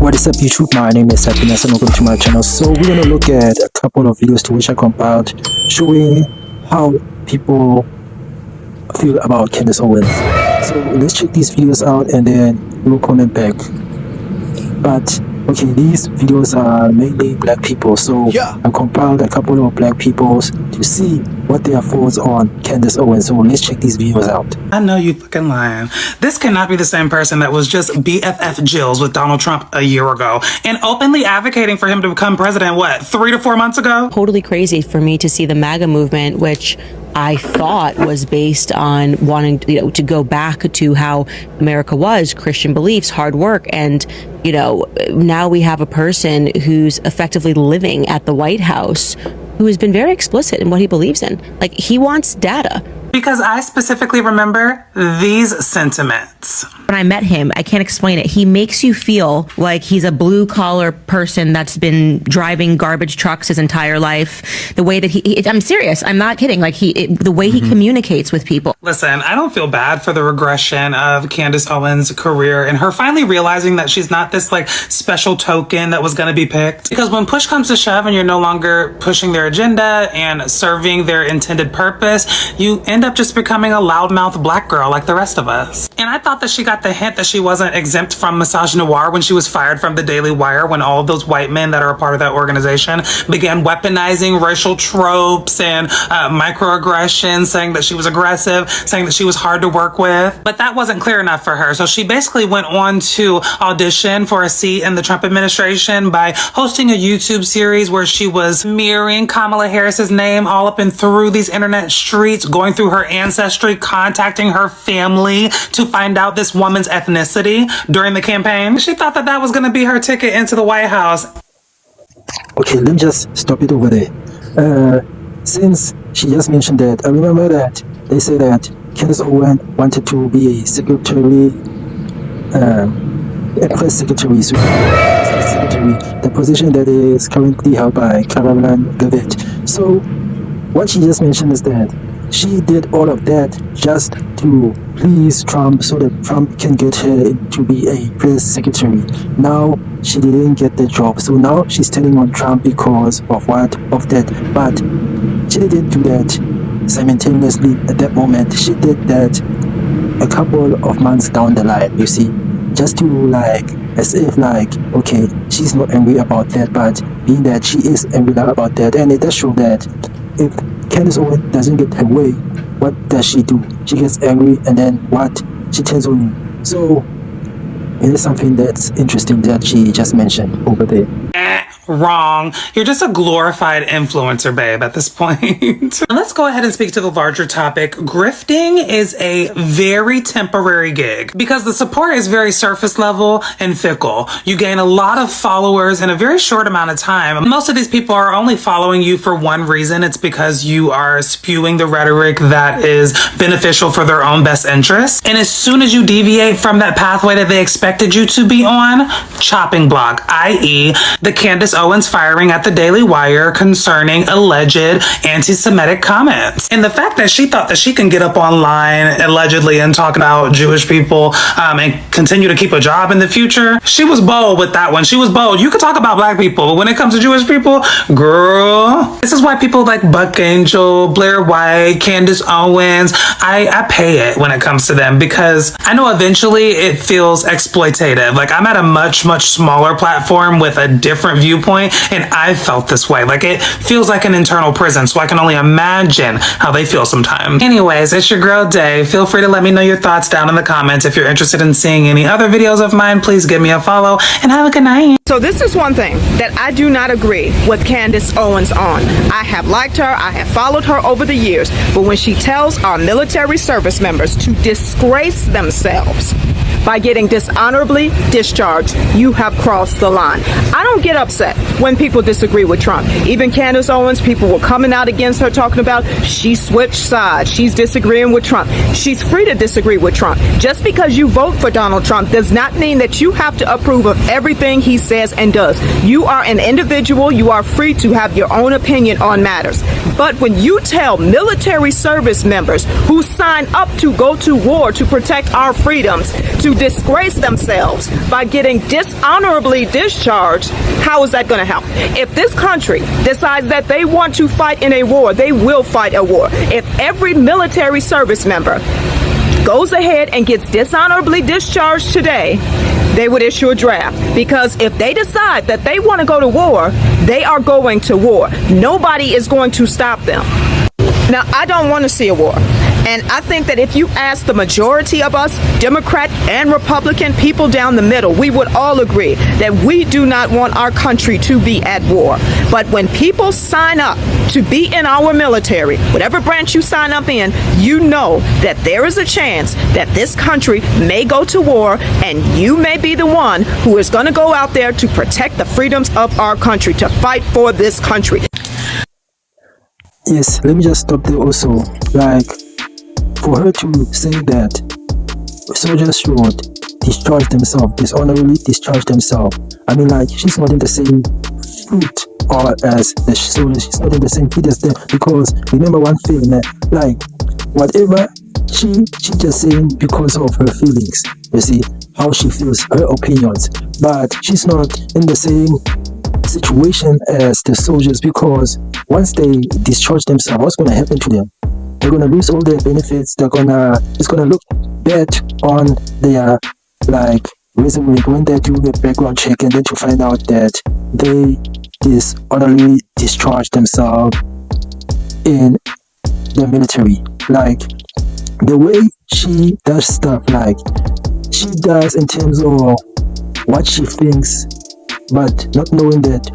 What is up YouTube, my name is Happiness and welcome to my channel. So we're going to look at a couple of videos to which I compiled showing how people feel about Candace Owens. So let's check these videos out and then we'll comment back. But okay, these videos are mainly black people, so I compiled a couple of black people to see what their thoughts on Candace Owens. So let's check these videos out. I know you fucking lying. This cannot be the same person that was just BFF Jills with Donald Trump a year ago and openly advocating for him to become president, what, 3 to 4 months ago? Totally crazy for me to see the MAGA movement, which I thought was based on wanting to go back to how America was, Christian beliefs, hard work. And, now we have a person who's effectively living at the White House who has been very explicit in what he believes in. Like, he wants data. Because I specifically remember these sentiments. When I met him, I can't explain it. He makes you feel like he's a blue collar person that's been driving garbage trucks his entire life. The way that I'm serious. I'm not kidding. Like the way he communicates with people. Listen, I don't feel bad for the regression of Candace Owens' career and her finally realizing that she's not this like special token that was going to be picked. Because when push comes to shove and you're no longer pushing their agenda and serving their intended purpose, you end up just becoming a loudmouth black girl like the rest of us. And I thought that she got the hint that she wasn't exempt from misogynoir when she was fired from the Daily Wire, when all of those white men that are a part of that organization began weaponizing racial tropes and microaggressions, saying that she was aggressive, saying that she was hard to work with. But that wasn't clear enough for her. So she basically went on to audition for a seat in the Trump administration by hosting a YouTube series where she was mirroring Kamala Harris's name all up and through these internet streets, going through her ancestry, contacting her family to find out this woman's ethnicity during the campaign. She thought that that was going to be her ticket into the White House. Okay, let me just stop it over there. Since she just mentioned that, I remember that they said that Candace Owens wanted to be a secretary, press secretary, the position that is currently held by Caroline Levitt. So what she just mentioned is that she did all of that just to please Trump so that Trump can get her to be a press secretary. Now she didn't get the job, so now she's turning on Trump because of what? Of that. But she didn't do that simultaneously at that moment. She did that a couple of months down the line, you see, just to as if okay, she's not angry about that, but being that she is angry about that. And it does show that if Candace Owens doesn't get her way, what does she do? She gets angry and then what? She turns on you. So it is something that's interesting that she just mentioned over there. Wrong. You're just a glorified influencer, babe, at this point. Let's go ahead and speak to the larger topic. Grifting is a very temporary gig because the support is very surface level and fickle. You gain a lot of followers in a very short amount of time. Most of these people are only following you for one reason. It's because you are spewing the rhetoric that is beneficial for their own best interests. And as soon as you deviate from that pathway that they expected you to be on, chopping block, i.e. the Candace Owens firing at the Daily Wire concerning alleged anti-Semitic comments. And the fact that she thought that she can get up online allegedly and talk about Jewish people and continue to keep a job in the future, she was bold with that one. She was bold. You could talk about black people, but when it comes to Jewish people, girl, this is why people like Buck Angel, Blair White, Candace Owens, I pay it when it comes to them because I know eventually it feels exploitative. Like I'm at a much, much smaller platform with a different viewpoint and I felt this way. Like it feels like an internal prison, so I can only imagine how they feel sometimes. Anyways, it's your girl Day. Feel free to let me know your thoughts down in the comments. If you're interested in seeing any other videos of mine, please give me a follow and have a good night. So this is one thing that I do not agree with Candace Owens on. I have liked her, I have followed her over the years, but when she tells our military service members to disgrace themselves by getting dishonorably discharged, you have crossed the line. I don't get upset when people disagree with Trump. Even Candace Owens, people were coming out against her talking about she switched sides, she's disagreeing with Trump. She's free to disagree with Trump. Just because you vote for Donald Trump does not mean that you have to approve of everything he says and does. You are an individual, you are free to have your own opinion on matters. But when you tell military service members who sign up to go to war to protect our freedoms to disgrace themselves by getting dishonorably discharged, how is that going to help? If this country decides that they want to fight in a war, they will fight a war. If every military service member goes ahead and gets dishonorably discharged today, they would issue a draft. Because if they decide that they want to go to war, they are going to war. Nobody is going to stop them. Now, I don't want to see a war. And I think that if you ask the majority of us, Democrat and Republican people down the middle, we would all agree that we do not want our country to be at war. But when people sign up to be in our military, whatever branch you sign up in, you know that there is a chance that this country may go to war, and you may be the one who is going to go out there to protect the freedoms of our country, to fight for this country. Yes, let me just stop there also. Like, for her to say that soldiers should discharge themselves, dishonorably discharge themselves. I mean, like, she's not in the same foot or as the soldiers. She's not in the same feet as them, because remember one thing, like, whatever she just saying because of her feelings. You see how she feels, her opinions, but she's not in the same situation as the soldiers, because once they discharge themselves, what's going to happen to them? They're going to lose all their benefits. It's going to look bad on their, like, resume when they're doing a background check, and then to find out that they dishonorably discharge themselves in the military. Like, the way she does stuff, like she does in terms of what she thinks, but not knowing that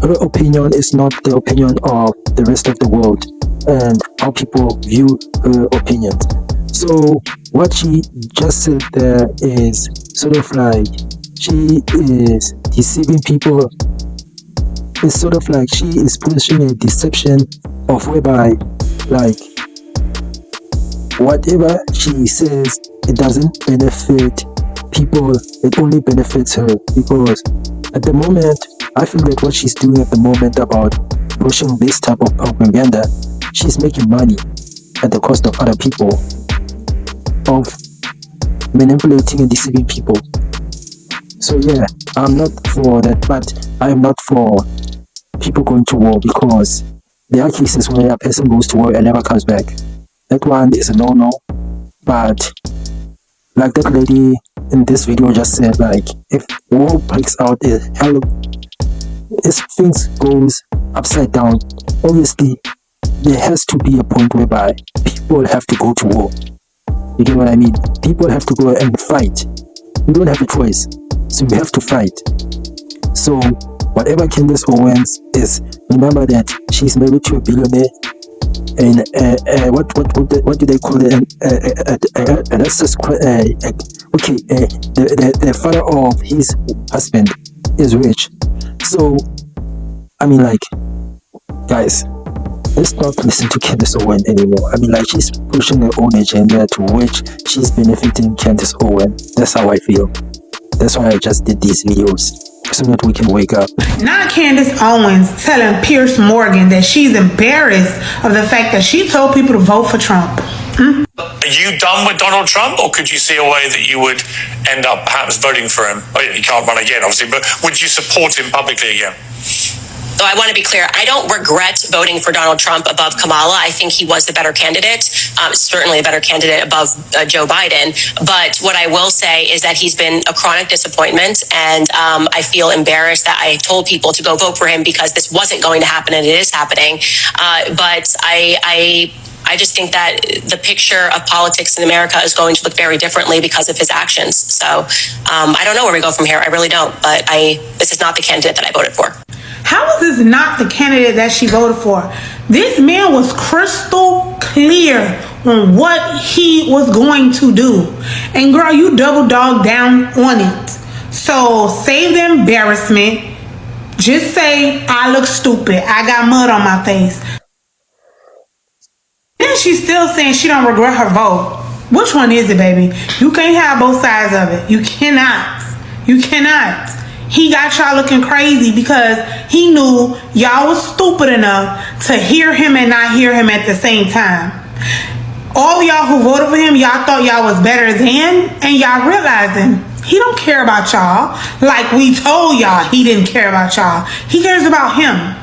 her opinion is not the opinion of the rest of the world and how people view her opinions. So what she just said there is sort of like she is deceiving people. It's sort of like she is pushing a deception of whereby, like, whatever she says, it doesn't benefit people, it only benefits her. Because at the moment, I feel that what she's doing at the moment about pushing this type of propaganda, she's making money at the cost of other people, of manipulating and deceiving people. So yeah, I'm not for that, but I am not for people going to war, because there are cases where a person goes to war and never comes back. That one is a no-no. But like that lady in this video just said, like, if war breaks out, if things goes upside down, obviously there has to be a point whereby people have to go to war. You get what I mean? People have to go and fight. You don't have a choice, so you have to fight. So whatever Candace Owens is, remember that she's married to a billionaire, and what do they call it? The father of his husband is rich. So I mean, like, guys, let's not listen to Candace Owens anymore. I mean, like, she's pushing her own agenda to which she's benefiting Candace Owens. That's how I feel. That's why I just did these videos, so that we can wake up. Not Candace Owens telling Piers Morgan that she's embarrassed of the fact that she told people to vote for Trump. Are you done with Donald Trump, or could you see a way that you would end up perhaps voting for him? Oh, yeah, he can't run again, obviously, but would you support him publicly again? So I want to be clear. I don't regret voting for Donald Trump above Kamala. I think he was the better candidate, certainly a better candidate above Joe Biden. But what I will say is that he's been a chronic disappointment, and I feel embarrassed that I told people to go vote for him because this wasn't going to happen, and it is happening. But I just think that the picture of politics in America is going to look very differently because of his actions. So I don't know where we go from here. I really don't. But this is not the candidate that I voted for. How is this not the candidate that she voted for? This man was crystal clear on what he was going to do. And girl, you double dog down on it. So save the embarrassment. Just say, I look stupid. I got mud on my face. Then she's still saying she don't regret her vote. Which one is it, baby? You can't have both sides of it. You cannot. You cannot. He got y'all looking crazy because he knew y'all was stupid enough to hear him and not hear him at the same time. All y'all who voted for him, y'all thought y'all was better than, and y'all realizing he don't care about y'all like we told y'all he didn't care about y'all. He cares about him.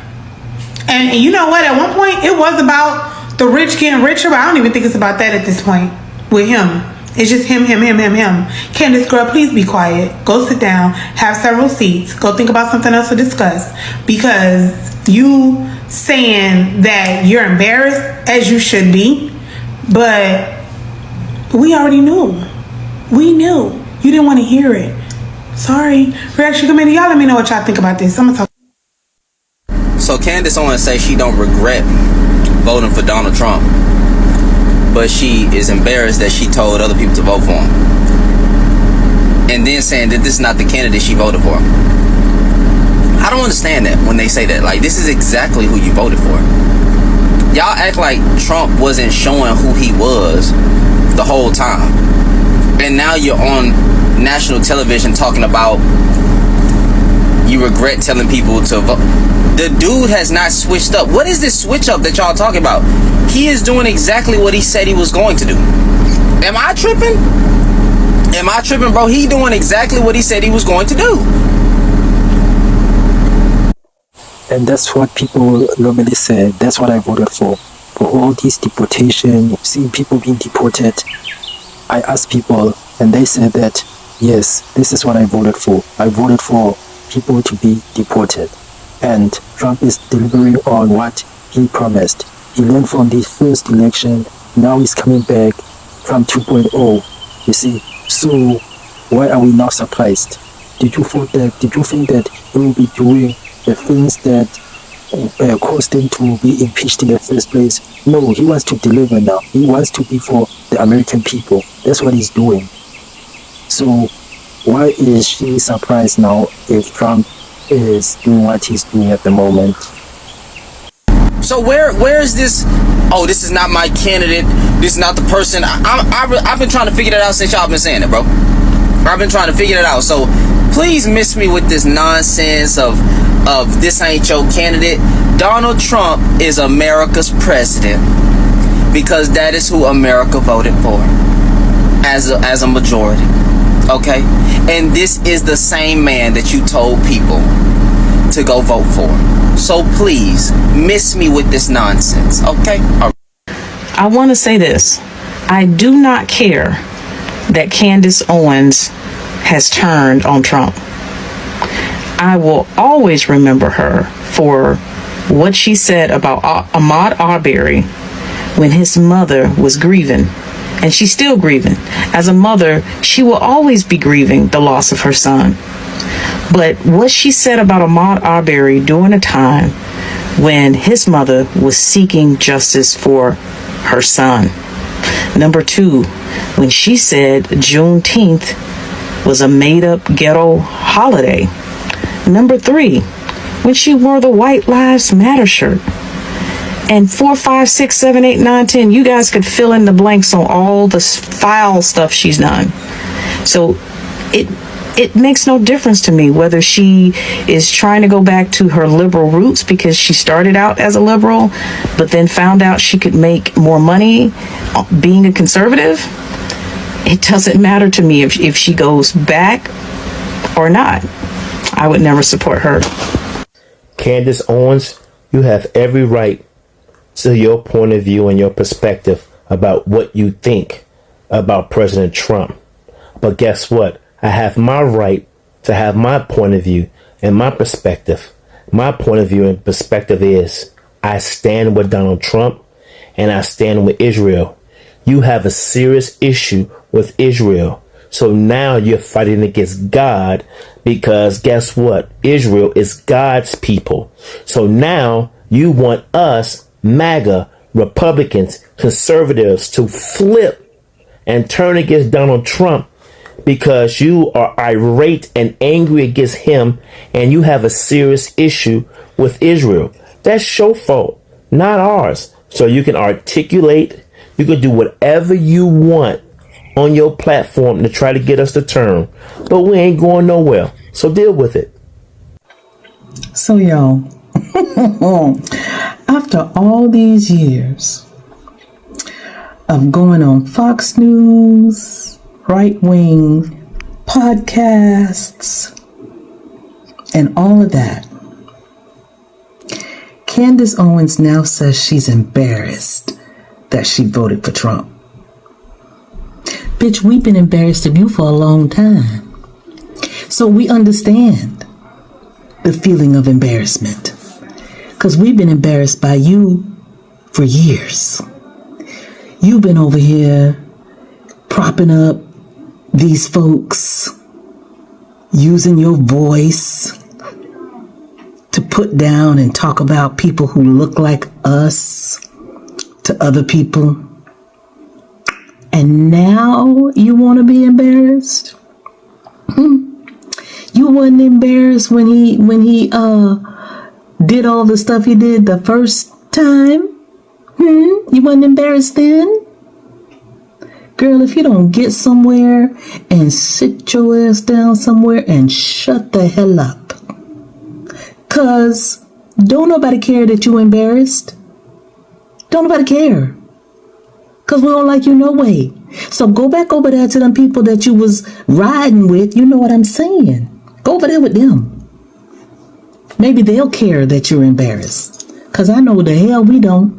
And you know what? At one point, it was about the rich getting richer, but I don't even think it's about that at this point with him. It's just him. Candace, girl, please be quiet. Go sit down. Have several seats. Go think about something else to discuss. Because you saying that you're embarrassed, as you should be, but we already knew. We knew. You didn't want to hear it. Sorry. Reaction committee, y'all let me know what y'all think about this. I'm gonna talk. So Candace Owens say she don't regret voting for Donald Trump, but she is embarrassed that she told other people to vote for him, and then saying that this is not the candidate she voted for. I don't understand that when they say that. Like, this is exactly who you voted for. Y'all act like Trump wasn't showing who he was the whole time, and now you're on national television talking about you regret telling people to vote. The dude has not switched up. What is this switch up that y'all talking about? He is doing exactly what he said he was going to do. Am I tripping? Am I tripping, bro? He doing exactly what he said he was going to do. And that's what people normally say. That's what I voted for. For all these deportation, seeing people being deported. I asked people and they said that, yes, this is what I voted for. I voted for people to be deported. And Trump is delivering on what he promised. He learned from the first election. Now he's coming back. Trump 2.0. You see? So why are we not surprised? Did you think that he will be doing the things that caused him to be impeached in the first place? No, he wants to deliver now. He wants to be for the American people. That's what he's doing. So why is she surprised now if Trump is doing what he's doing at the moment? So where is this? Oh, this is not my candidate. This is not the person. I've been trying to figure that out since y'all been saying it, bro. I've been trying to figure that out. So please miss me with this nonsense of this ain't your candidate. Donald Trump is America's president because that is who America voted for as a majority. Okay? And this is the same man that you told people to go vote for. So please miss me with this nonsense. Okay? All right. I want to say this. I do not care that Candace Owens has turned on Trump. I will always remember her for what she said about Ahmaud Arbery when his mother was grieving, and she's still grieving. As a mother, she will always be grieving the loss of her son. But what she said about Ahmaud Arbery during a time when his mother was seeking justice for her son. Number two, when she said Juneteenth was a made-up ghetto holiday. Number three, when she wore the White Lives Matter shirt. And 4, 5, 6, 7, 8, 9, 10, you guys could fill in the blanks on all the foul stuff she's done. So it makes no difference to me whether she is trying to go back to her liberal roots because she started out as a liberal, but then found out she could make more money being a conservative. It doesn't matter to me if she goes back or not. I would never support her. Candace Owens, you have every right to your point of view and your perspective about what you think about President Trump. But guess what? I have my right to have my point of view and my perspective. My point of view and perspective is I stand with Donald Trump and I stand with Israel. You have a serious issue with Israel. So now you're fighting against God because guess what? Israel is God's people. So now you want us, MAGA, Republicans, conservatives to flip and turn against Donald Trump because you are irate and angry against him and you have a serious issue with Israel. That's your fault, not ours. So you can articulate, you can do whatever you want on your platform to try to get us to turn, but we ain't going nowhere. So deal with it. So y'all, after all these years, of going on Fox News, right-wing podcasts, and all of that. Candace Owens now says she's embarrassed that she voted for Trump. Bitch, we've been embarrassed of you for a long time. So we understand the feeling of embarrassment. Because we've been embarrassed by you for years. You've been over here propping up these folks, using your voice to put down and talk about people who look like us to other people. And now you want to be embarrassed? You wasn't embarrassed when he did all the stuff he did the first time? You wasn't embarrassed then? Girl, if you don't get somewhere and sit your ass down somewhere and shut the hell up. Cause don't nobody care that you embarrassed. Don't nobody care. Cause we don't like you no way. So go back over there to them people that you was riding with. You know what I'm saying? Go over there with them. Maybe they'll care that you're embarrassed. Cause I know the hell we don't.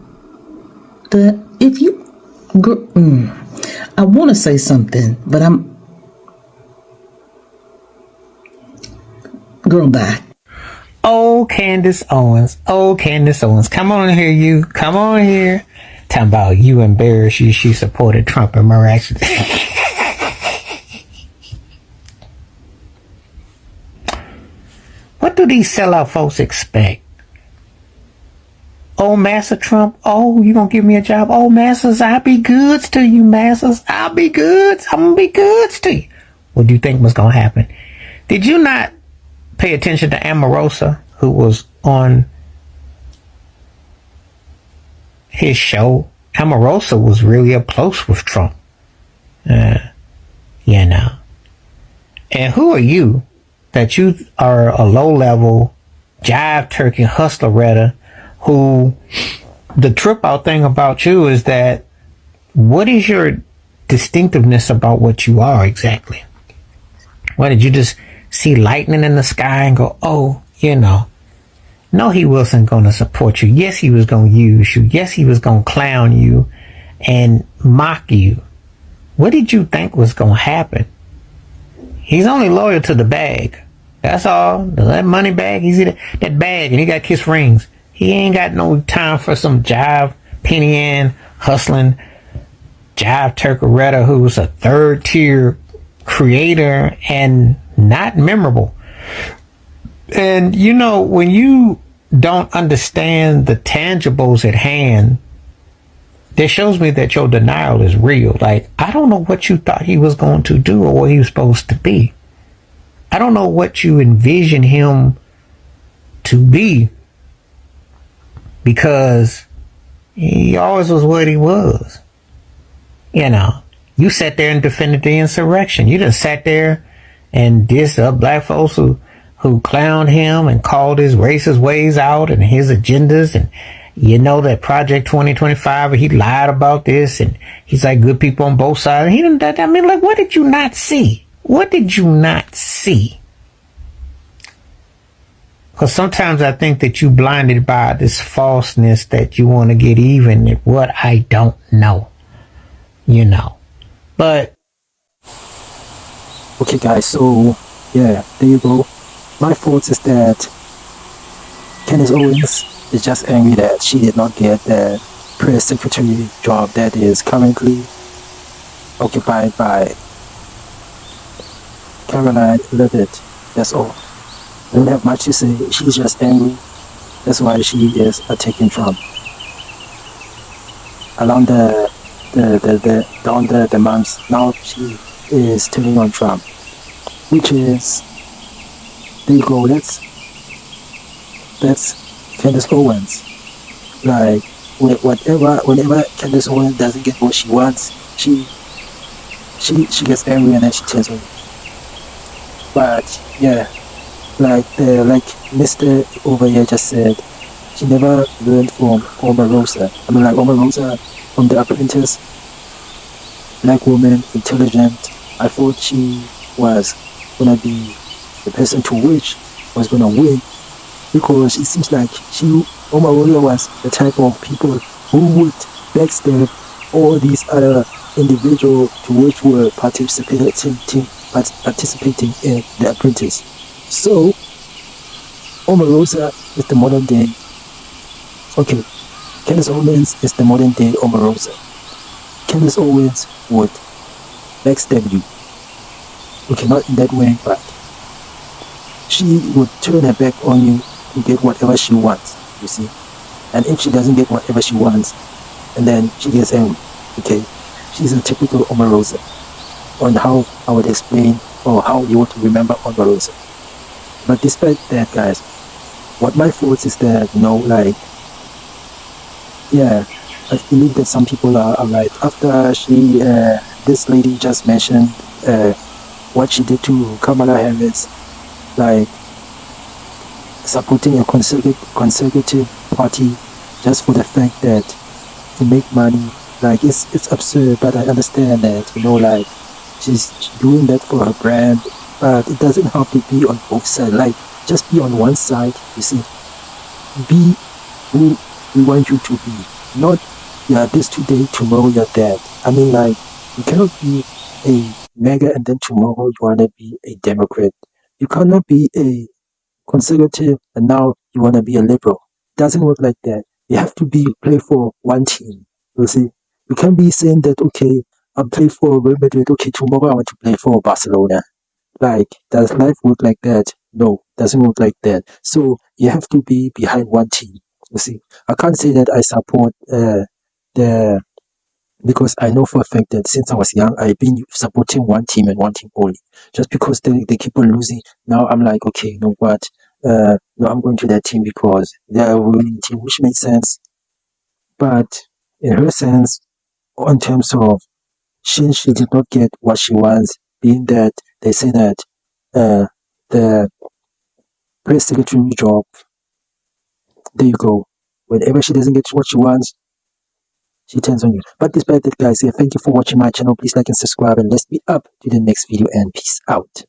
If you, I want to say something, but girl, bye. Oh, Candace Owens. Oh, Candace Owens. Come on here, you. Come on here. Talking about you embarrassed you. She supported Trump and miraculous. What do these sellout folks expect? Oh, Master Trump. Oh, you gonna give me a job? Oh, Masters, I'll be goods to you, Masters. I'll be goods. I'm gonna be goods to you. What do you think was gonna happen? Did you not pay attention to Omarosa, who was on his show? Omarosa was really up close with Trump. You know. And who are you that you are a low-level jive turkey hustleretta who the trip out thing about you is that what is your distinctiveness about what you are exactly? What, did you just see lightning in the sky and go, oh, you know, no, he wasn't going to support you. Yes, he was going to use you. Yes, he was going to clown you and mock you. What did you think was going to happen? He's only loyal to the bag. That's all. That money bag, he's that bag and he got kiss rings. He ain't got no time for some jive, penny in, hustling, jive turkeretta who's a third tier creator and not memorable. And you know, when you don't understand the tangibles at hand, that shows me that your denial is real. Like, I don't know what you thought he was going to do or what he was supposed to be. I don't know what you envision him to be, because he always was what he was. You know, you sat there and defended the insurrection. You just sat there and dissed up black folks who clowned him and called his racist ways out and his agendas. And you know that Project 2025, he lied about this and he's like good people on both sides. He didn't, I mean, like, what did you not see? What did you not see? Because sometimes I think that you blinded by this falseness that you want to get even at what I don't know. You know. But okay, guys, so yeah, there you go. My thoughts is that Candace Owens is just angry that she did not get the press secretary job that is currently occupied by Caroline Levitt. That's all. I don't have much to say. She's just angry. That's why she is attacking Trump. Along the months, now she is turning on Trump, which is, there you go. That's Candace Owens. Like, whenever Candace Owens doesn't get what she wants, she gets angry and then she turns on. But yeah, like Mr. over here just said, she never learned from Omarosa. I mean, like Omarosa from The Apprentice, black woman, intelligent. I thought she was gonna be the person to which was gonna win, because it seems like Omarosa was the type of people who would backstab all these other individuals to which were participating in the apprentice. So Omarosa is the modern day. Okay, Candace Owens is the modern day Omarosa. Candace Owens would backstab you. Okay, not in that way, but she would turn her back on you to get whatever she wants, you see. And if she doesn't get whatever she wants, and then she gets angry, okay, she's a typical Omarosa on how I would explain or how you would remember Omarosa. But despite that, guys, what my thoughts is that, yeah, I believe that some people are right. After this lady just mentioned what she did to Kamala Harris, like supporting a conservative party just for the fact that to make money, like it's absurd. But I understand that, she's doing that for her brand, but it doesn't have to be on both sides. Like, just be on one side, you see. Be who we want you to be. Not, this today, tomorrow you're that. I mean, like, you cannot be a MAGA and then tomorrow you want to be a Democrat. You cannot be a conservative and now you want to be a liberal. It doesn't work like that. You have to play for one team. You see, you can't be saying that, okay, I'll play for Real Madrid. Okay, tomorrow I want to play for Barcelona. Like, does life work like that? No, doesn't work like that. So you have to be behind one team. You see, I can't say that I support the because I know for a fact that since I was young, I've been supporting one team and one team only. Just because they keep on losing, now I'm like, okay, you know what? No, I'm going to that team because they're a winning team, which makes sense. But in her sense, in terms of since she did not get what she wants, being that they say that the press secretary job, there you go. Whenever she doesn't get what she wants, she turns on you. But despite that, guys, thank you for watching my channel. Please like and subscribe, and let's be up to the next video, and peace out.